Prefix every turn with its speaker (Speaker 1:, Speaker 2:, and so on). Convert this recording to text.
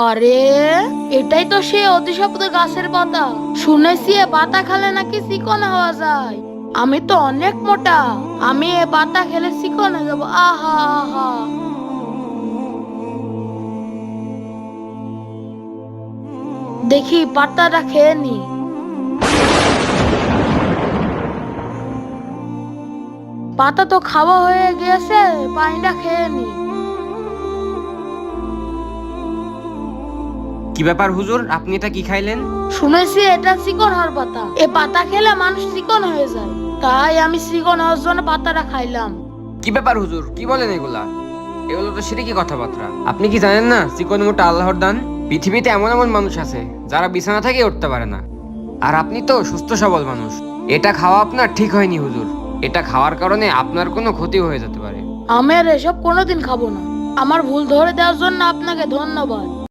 Speaker 1: আরে, এটাই তো সে অতিশপ্ত গাছের পাতা। শুনেছি এ পাতা খেলে নাকি চিকন হওয়া যায়। আমি তো অনেক মোটা, আমি এ পাতা খেলে চিকন হয়ে যাবো। আহা আহা। দেখি পাতাটা খেয়ে নি। পাতা তো খাওয়া হয়ে গেছে, পানিটা খেয়ে নি।
Speaker 2: কি ব্যাপার হুজুর, আপনি এটা কি খাইলেন?
Speaker 1: শুনেছি এটা চিকন হওয়ার পাতা, এ পাতা খেলে মানুষ চিকন হয়ে যায়। তাই আমি চিকন হওয়ার জন্য পাতাটা খাইলাম।
Speaker 2: কি ব্যাপার হুজুর, কি বলেন এগুলা? এগুলো তো শিরকি কথাবার্তা। আপনি কি জানেন না চিকন মোটা আল্লাহর দান? পৃথিবীতে এমন এমন মানুষ আছে যারা বিছানা থেকে উঠতে পারে না, আর আপনি তো সুস্থ সবল মানুষ। এটা খাওয়া আপনার ঠিক হয়নি হুজুর। এটা খাওয়ার কারণে আপনার কোনো ক্ষতি হয়ে যেতে পারে।
Speaker 1: আমি আর এসব কোনোদিন খাবো না। আমার ভুল ধরে দেওয়ার জন্য আপনাকে ধন্যবাদ।